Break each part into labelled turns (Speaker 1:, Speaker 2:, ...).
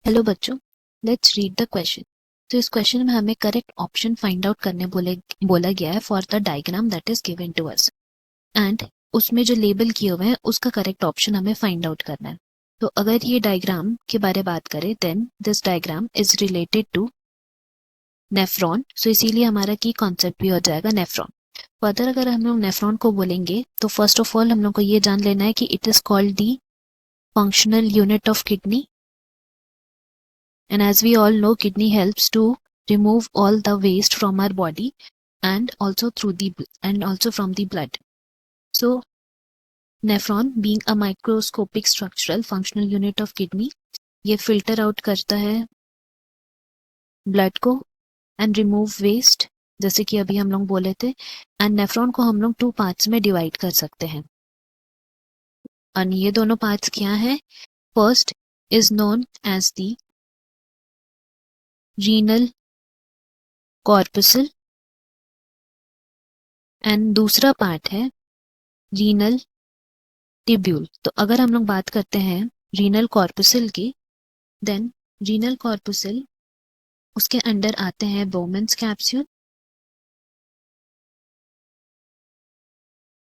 Speaker 1: Hello बच्चों, let's read the question. तो इस क्वेश्चन में हमें करेक्ट ऑप्शन फाइंड आउट करने बोला गया है for the diagram that is given to us, and उसमें जो लेबल किए हुए हैं उसका करेक्ट ऑप्शन हमें फाइंड आउट करना है। तो अगर ये डायग्राम के बारे में बात करें, then this diagram is related to nephron, so इसीलिए हमारा की कॉन्सेप्ट भी हो जाएगा नेफ्रॉन। फर्दर अगर हम लोग नेफ्रॉन को बोलेंगे तो फर्स्ट ऑफ ऑल हम लोग को ये जान लेना है कि it is called the functional unit of kidney, and as we all know, kidney helps to remove all the waste from our body and also from the blood. So nephron, being a microscopic structural functional unit of kidney, ये filter out करता है blood को and remove waste, जैसे कि अभी हम लोग बोले थे। and nephron को हम लोग 2 parts में divide कर सकते हैं, और ये दोनों parts क्या है? First is known as the renal corpuscle and दूसरा पार्ट है रीनल टिब्यूल। तो अगर हम लोग बात करते हैं रीनल कॉर्पुसल की, देन रीनल कॉर्पुसल, उसके अंडर आते हैं Bowman's capsule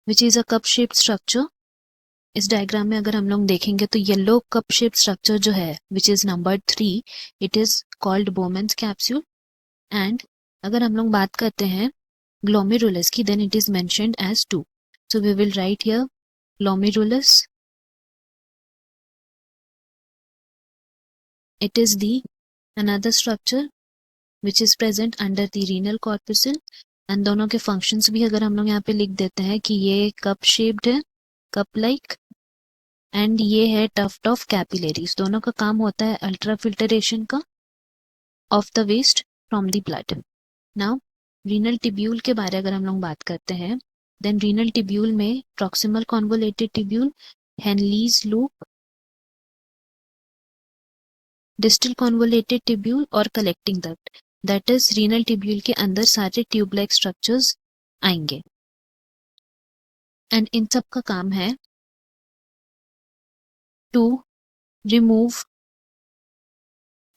Speaker 1: which is a cup shaped structure. इस डायग्राम में अगर हम लोग देखेंगे तो येलो कप शेप्ड स्ट्रक्चर जो है which is number 3, it is called Bowman's capsule. And अगर हम लोग बात करते हैं ग्लोमेरुलस की, then it is mentioned as 2, so we will write here glomerulus. It is the another structure which is present under the renal corpuscle, and दोनों के functions भी अगर हम लोग यहाँ पे लिख देते हैं कि ये कप शेप्ड है, कप लाइक, एंड ये है टफ्ट ऑफ कैपिलरीज। दोनों का काम होता है अल्ट्रा फिल्टरेशन का of the waste from the blood. Now renal tubule के बारे अगर हम लोग बात करते हैं, देन रीनल टिब्यूल में proximal convoluted tubule, Henle's loop, distal convoluted tubule और collecting duct, that is renal tubule के अंदर सारे ट्यूब लाइक स्ट्रक्चर्स आएंगे। एंड इन सब का काम है to remove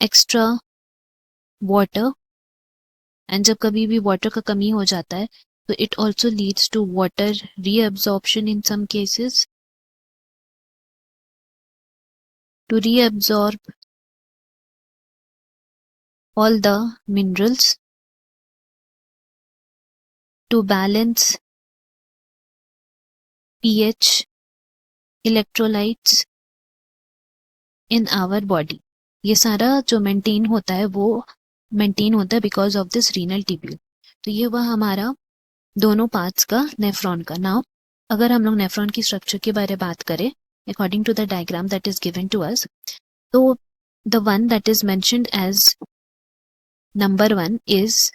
Speaker 1: extra water, and जब कभी भी वाटर का कमी हो जाता है तो it also leads to water reabsorption in some cases, to reabsorb all the minerals, to balance pH, electrolytes in our body। ये सारा जो मेंटेन होता है वो मेंटेन होता है because of this renal tubule. तो ये वह हमारा दोनों पार्ट्स का नेफ्रॉन का। नाउ अगर हम लोग नेफ्रॉन की स्ट्रक्चर के बारे में बात करें according to the diagram that is given to us, तो the one that is mentioned as number 1 is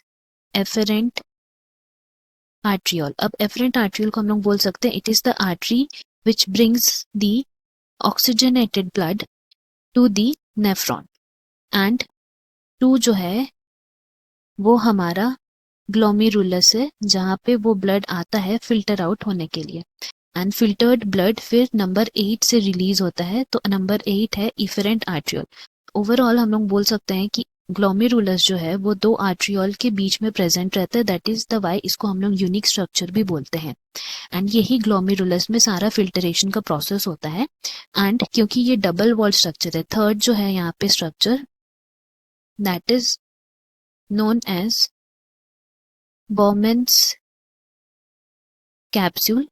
Speaker 1: afferent arteriole. अब एफरेंट आर्ट्रियोल को हम लोग बोल सकते हैं it is the artery which brings the oxygenated blood to the nephron, and 2 जो है वो हमारा ग्लोमेरुलस है जहाँ पे वो ब्लड आता है फिल्टर आउट होने के लिए, एंड फिल्टर्ड ब्लड फिर नंबर 8 से रिलीज होता है, तो नंबर 8 है इफरेंट आर्ट्रियोल। ओवरऑल हम लोग बोल सकते हैं कि ग्लोमेरुलस जो है वो 2 आर्ट्रियोल के बीच में प्रेजेंट रहता है, दैट इज द वाई इसको हम लोग यूनिक स्ट्रक्चर भी बोलते हैं। एंड यही ग्लोमेरुलस में सारा फिल्टरेशन का प्रोसेस होता है। एंड क्योंकि ये डबल वॉल स्ट्रक्चर है, थर्ड जो है यहाँ पे structure that is known as Bowman's capsule,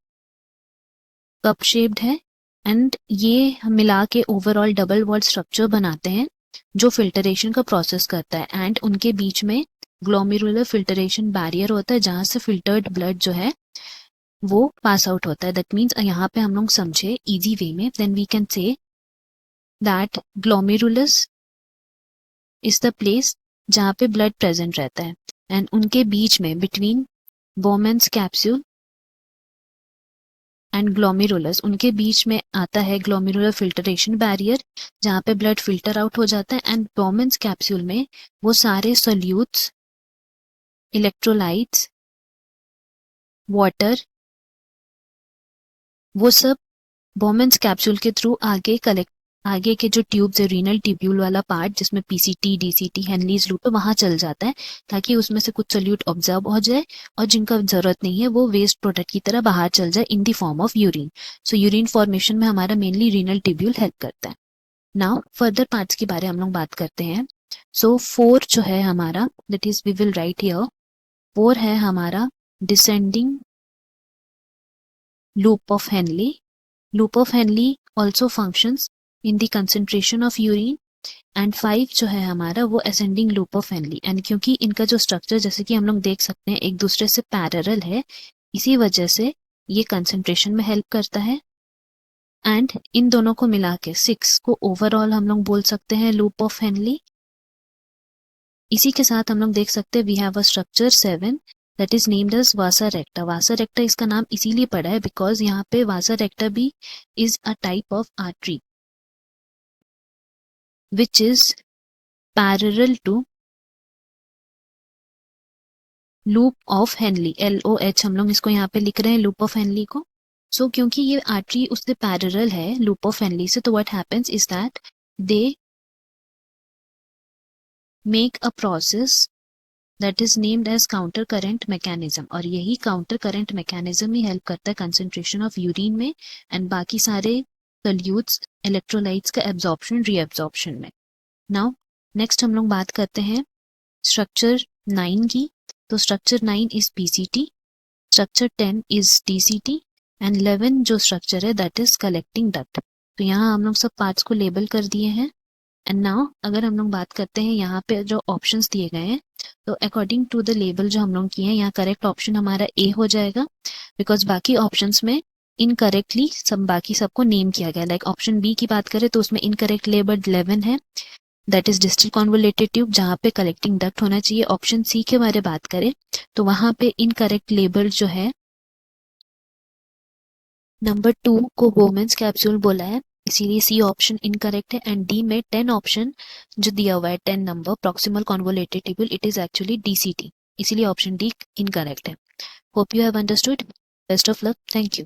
Speaker 1: cup shaped है, एंड ये मिला के ओवरऑल डबल वॉल स्ट्रक्चर बनाते हैं जो फिल्टरेशन का प्रोसेस करता है। एंड उनके बीच में ग्लोमेरुलर फिल्टरेशन बैरियर होता है जहां से फिल्टर्ड ब्लड जो है वो पास आउट होता है। दैट मीन्स यहाँ पे हम लोग समझे इजी वे में, then we can say that glomerulus is the place जहाँ पे ब्लड प्रेजेंट रहता है, एंड उनके बीच में between Bowman's capsule and glomerulus, उनके बीच में आता है ग्लोमेरुलर फिल्टरेशन बैरियर जहाँ पे ब्लड फिल्टर आउट हो जाता है। एंड बोमेन्स कैप्सूल में वो सारे सोल्यूट्स, इलेक्ट्रोलाइट्स, वाटर, वो सब बोमेन्स कैप्सूल के थ्रू आगे कलेक्ट आगे के जो ट्यूब्स है रीनल ट्यूब्यूल वाला पार्ट जिसमें पीसीटी डीसीटी हेनलीज लूप है वहां चल जाता है ताकि उसमें से कुछ सोल्यूट ऑब्जर्व हो जाए और जिनका जरूरत नहीं है वो वेस्ट प्रोडक्ट की तरह बाहर चल जाए in the form of urine. So urine formation में हमारा मेनली रीनल ट्यूब्यूल हेल्प करता है। नाउ फर्दर पार्ट्स के बारे में हम लोग बात करते हैं। सो 4 जो है हमारा that is we will write here 4 है हमारा descending loop of Henle. Loop of Henle also functions in the concentration of urine and 5 जो है हमारा वो ascending loop of Henley. And क्योंकि इनका जो स्ट्रक्चर जैसे कि हम लोग देख सकते हैं एक दूसरे से पैरेलल है इसी वजह से ये कंसंट्रेशन में हेल्प करता है। एंड इन दोनों को मिला के 6 को ओवरऑल हम लोग बोल सकते हैं लूप ऑफ हेनली। इसी के साथ हम लोग देख सकते हैं we have a structure 7 that is named as vasa recta. Vasa recta इसका नाम इसीलिए पड़ा है बिकॉज यहाँ पे वासा रेक्टा भी is a type of artery which is parallel to loop of Henle. LOH हम लोग इसको यहाँ पे लिख रहे हैं लूप ऑफ हेनली को। सो क्योंकि ये आर्टरी उससे पैरेलल है लूप ऑफ हेनली से तो what happens is that they make a process that is named as counter current mechanism. और यही काउंटर करंट मैकेनिज्म ही हेल्प करता है कंसंट्रेशन ऑफ यूरिन में एंड बाकी सारे सोल्यूट्स इलेक्ट्रोलाइट्स का एब्जॉर्प्शन रीएब्जॉर्प्शन में। नाउ नेक्स्ट हम लोग बात करते हैं स्ट्रक्चर 9 की। तो structure 9 is PCT, structure 10 is DCT and 11 जो स्ट्रक्चर है दैट इज कलेक्टिंग डक्ट। तो यहाँ हम लोग सब पार्ट्स को लेबल कर दिए हैं। एंड नाउ अगर हम लोग बात करते हैं यहाँ पे जो ऑप्शंस दिए गए हैं तो अकॉर्डिंग टू द लेबल जो हम लोग किए हैं यहाँ करेक्ट ऑप्शन हमारा ए हो जाएगा बिकॉज बाकी ऑप्शंस में इनकरेक्टली सब बाकी सबको नेम किया गया। लाइक ऑप्शन बी की बात करें तो उसमें इनकरेक्ट लेबल 11 है that is distal convoluted tube जहाँ पे कलेक्टिंग डक्ट होना चाहिए। ऑप्शन सी के बारे में बात करें तो वहां पे इनकरेक्ट लेबल जो है नंबर 2 को वोमेन्स कैप्सूल बोला है इसीलिए सी ऑप्शन इनकरेक्ट है। एंड डी में 10 ऑप्शन जो दिया हुआ है 10 number proximal convoluted tubule it is actually DCT इसीलिए ऑप्शन डी इनकरेक्ट है। Hope you have understood. Best of luck. Thank you.